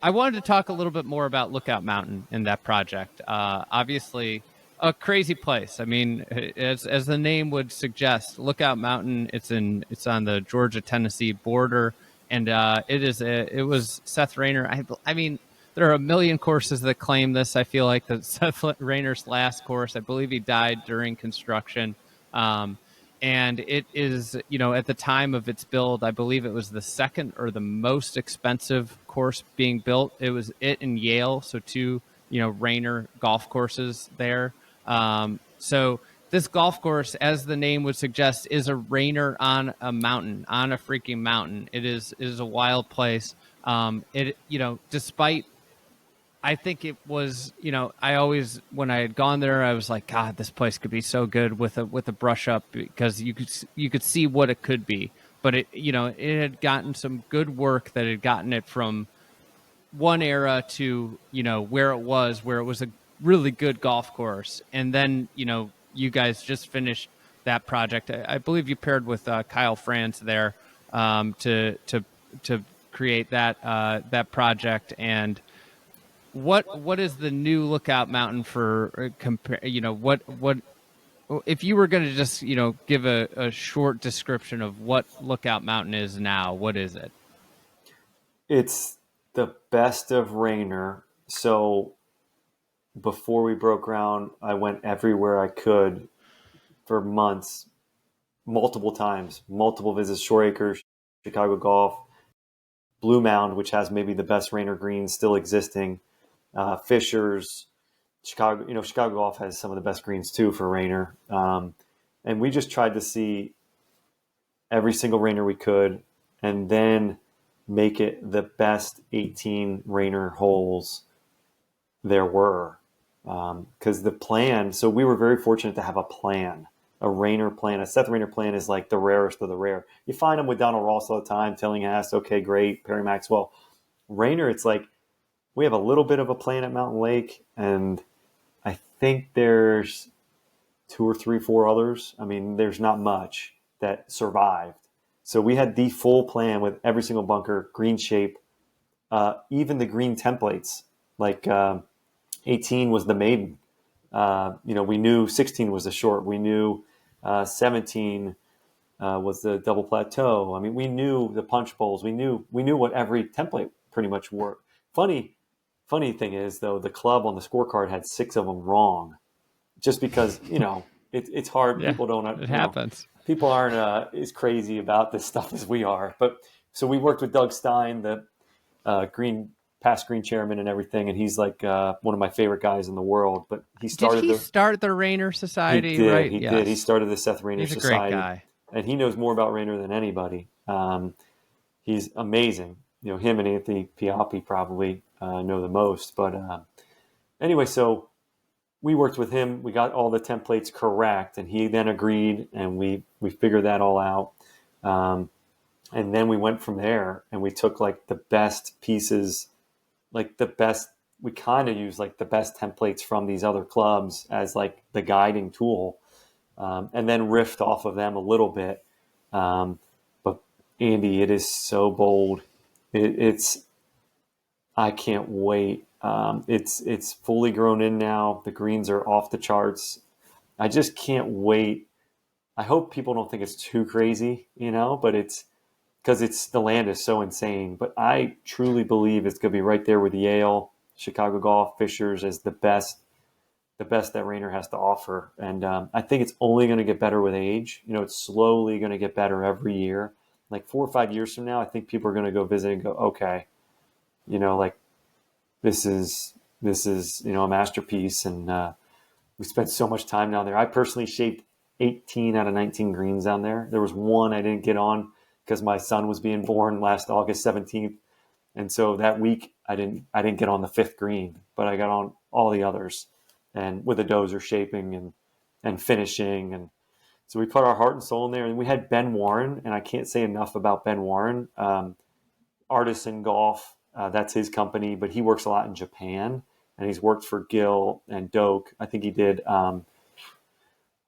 I wanted to talk a little bit more about Lookout Mountain and that project. Obviously, a crazy place. I mean, as the name would suggest, Lookout Mountain. It's on the Georgia-Tennessee border, and it was Seth Raynor. I mean, there are a million courses that claim this. I feel like that Seth Raynor's last course. I believe he died during construction. And it is, at the time of its build, I believe it was the second or the most expensive course being built. It was it and Yale, so two, Raynor golf courses there. So this golf course, as the name would suggest, is a Raynor on a mountain, on a freaking mountain. It is a wild place. Despite, I think it was, I always, when I had gone there, I was like, God, this place could be so good with a brush up, because you could see what it could be. But it had gotten some good work that had gotten it from one era to, where it was a really good golf course. And then, you guys just finished that project. I believe you paired with Kyle France there, to create that project. And what is the new Lookout Mountain for compare? What if you were going to just give a short description of what Lookout Mountain is now? What is it? It's the best of Raynor. So before we broke ground, I went everywhere I could for months, multiple times, multiple visits, Shore Acres, Chicago Golf, Blue Mound, which has maybe the best Raynor greens still existing, Fishers, Chicago. Chicago Golf has some of the best greens too for Raynor. And we just tried to see every single Raynor we could, and then make it the best 18 Raynor holes there were. Because the plan, so we were very fortunate to have a plan, a Raynor plan. A Seth Raynor plan is like the rarest of the rare. You find them with Donald Ross all the time, Tillinghast, okay, great, Perry Maxwell. Raynor, it's like we have a little bit of a plan at Mountain Lake, and I think there's 2 or 3, 4 others. I mean, there's not much that survived. So we had the full plan with every single bunker, green shape, even the green templates. Like 18 was the maiden. We knew 16 was the short. We knew 17 was the double plateau. I mean, we knew the punch bowls. We knew what every template pretty much were. Funny thing is, though, the club on the scorecard had 6 of them wrong, just because it's hard. Yeah, People don't. it happens. People aren't as crazy about this stuff as we are. But so we worked with Doug Stein, the past green chairman and everything, and he's like one of my favorite guys in the world. But he started. Start the Raynor Society? He did. Right? He Yes. did. He started the Seth Raynor He's a Society. great guy, and he knows more about Raynor than anybody. He's amazing. Him and Anthony Piappi probably know the most. But anyway, so we worked with him. We got all the templates correct, and he then agreed, and we figured that all out. And then we went from there, and we took like the best pieces, like the best. We kind of used like the best templates from these other clubs as like the guiding tool, and then riffed off of them a little bit. But Andy, it is so bold. I can't wait. It's fully grown in now. The greens are off the charts. I just can't wait. I hope people don't think it's too crazy, but it's because the land is so insane. But I truly believe it's going to be right there with Yale, Chicago Golf, Fishers as the best that Raynor has to offer. And I think it's only going to get better with age. It's slowly going to get better every year. Like 4 or 5 years from now, I think people are going to go visit and go, okay, like this is a masterpiece. And we spent so much time down there. I personally shaped 18 out of 19 greens down there. There was one I didn't get on because my son was being born last August 17th. And so that week I didn't get on the 5th green, but I got on all the others, and with a dozer shaping and finishing. And so we put our heart and soul in there. And we had Ben Warren, and I can't say enough about Ben Warren, Artisan Golf. That's his company, but he works a lot in Japan, and he's worked for Gill and Doak. I think he did for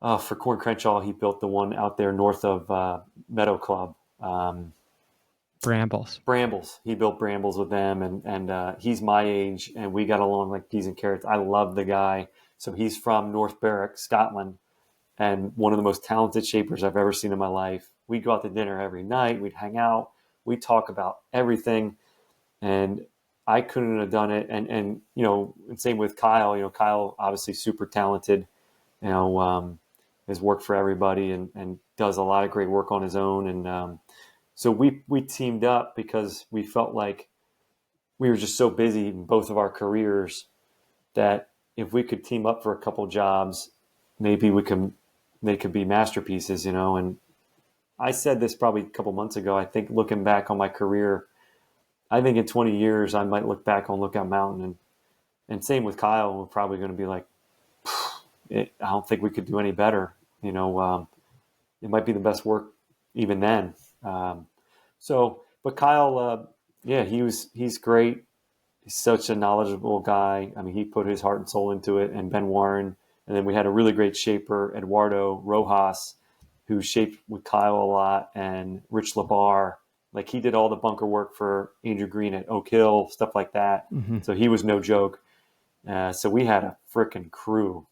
Corn Crenshaw. He built the one out there north of Meadow Club. Brambles. Brambles. He built Brambles with them, and he's my age, and we got along like peas and carrots. I love the guy. So he's from North Berwick, Scotland, and one of the most talented shapers I've ever seen in my life. We'd go out to dinner every night. We'd hang out. We'd talk about everything, and I couldn't have done it. And and same with Kyle. Kyle obviously super talented. Has worked for everybody and does a lot of great work on his own. And so we teamed up because we felt like we were just so busy in both of our careers that if we could team up for a couple jobs, maybe they could be masterpieces. And I said this probably a couple months ago. I think looking back on my career, I think in 20 years I might look back on Lookout Mountain, and same with Kyle. We're probably going to be like, I don't think we could do any better. It might be the best work even then. But Kyle, he's great. He's such a knowledgeable guy. I mean, he put his heart and soul into it, and Ben Warren. And then we had a really great shaper, Eduardo Rojas, who shaped with Kyle a lot, and Rich Labar. Like, he did all the bunker work for Andrew Green at Oak Hill, stuff like that. Mm-hmm. So he was no joke. So we had a freaking crew,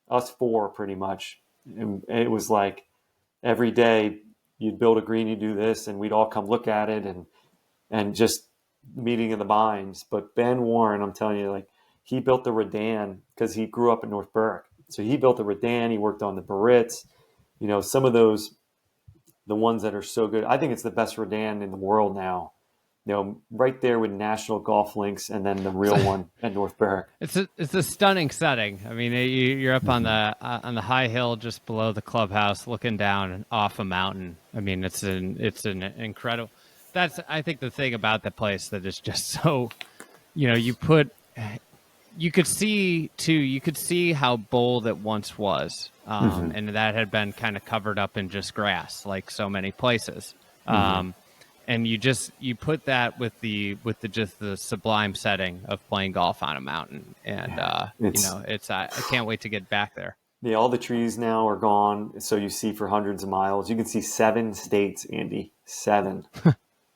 us four pretty much. And it was like every day you'd build a green, you do this, and we'd all come look at it and just meeting in the binds. But Ben Warren, I'm telling you, like, he built the Redan because he grew up in North Berwick. So he built the Redan. He worked on the Barrett's. Some of those, the ones that are so good. I think it's the best Redan in the world now. Right there with National Golf Links, and then the real one at North Berwick. It's a stunning setting. I mean, you're up on the high hill just below the clubhouse, looking down off a mountain. I mean, it's an incredible. That's, I think, the thing about the place that is just so, you could see how bold it once was, and that had been kind of covered up in just grass, like so many places. And you put that with the sublime setting of playing golf on a mountain, and I can't wait to get back there. Yeah, all the trees now are gone, so you see for hundreds of miles. You can see 7 states, Andy. 7.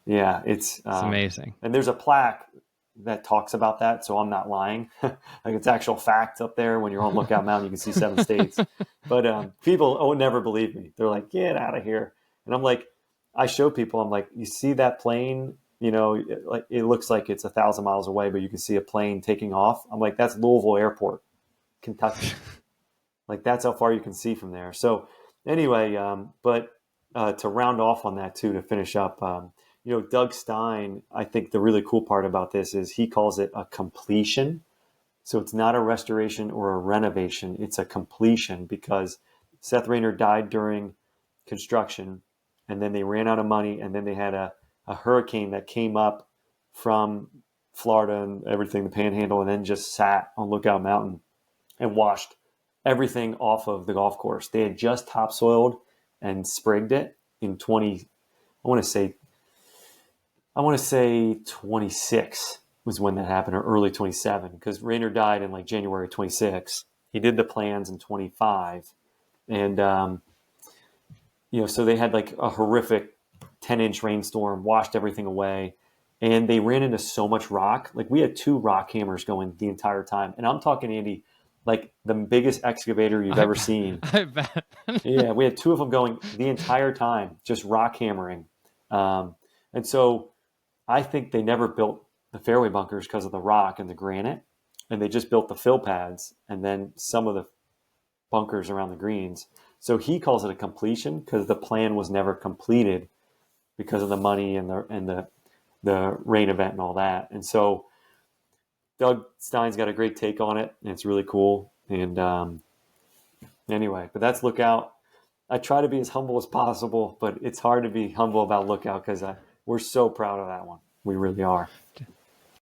Yeah, it's amazing. And there's a plaque that talks about that, so I'm not lying. Like, it's actual fact up there. When you're on Lookout Mountain, you can see 7 states. But people never believe me. They're like, "Get out of here!" And I'm like, I show people. I'm like, "You see that plane? It looks like it's 1,000 miles away, but you can see a plane taking off." I'm like, "That's Louisville Airport, Kentucky." Like, that's how far you can see from there. So anyway, but to round off on that too, to finish up, Doug Stein, I think the really cool part about this is he calls it a completion. So it's not a restoration or a renovation. It's a completion, because Seth Raynor died during construction, and then they ran out of money, and then they had a hurricane that came up from Florida and everything, the Panhandle, and then just sat on Lookout Mountain and washed everything off of the golf course. They had just topsoiled and sprigged it in I want to say 26 was when that happened, or early 27, because Raynor died in like January 26. He did the plans in 25. And, so they had like a horrific 10-inch rainstorm, washed everything away. And they ran into so much rock. Like, we had 2 rock hammers going the entire time. And I'm talking, Andy, like the biggest excavator you've ever seen. I bet. Yeah, we had 2 of them going the entire time, just rock hammering. And so I think they never built the fairway bunkers because of the rock and the granite, and they just built the fill pads and then some of the bunkers around the greens. So he calls it a completion because the plan was never completed because of the money and the rain event and all that. And so Doug Stein's got a great take on it, and it's really cool. And anyway, but that's Lookout. I try to be as humble as possible, but it's hard to be humble about Lookout because we're so proud of that one. We really are.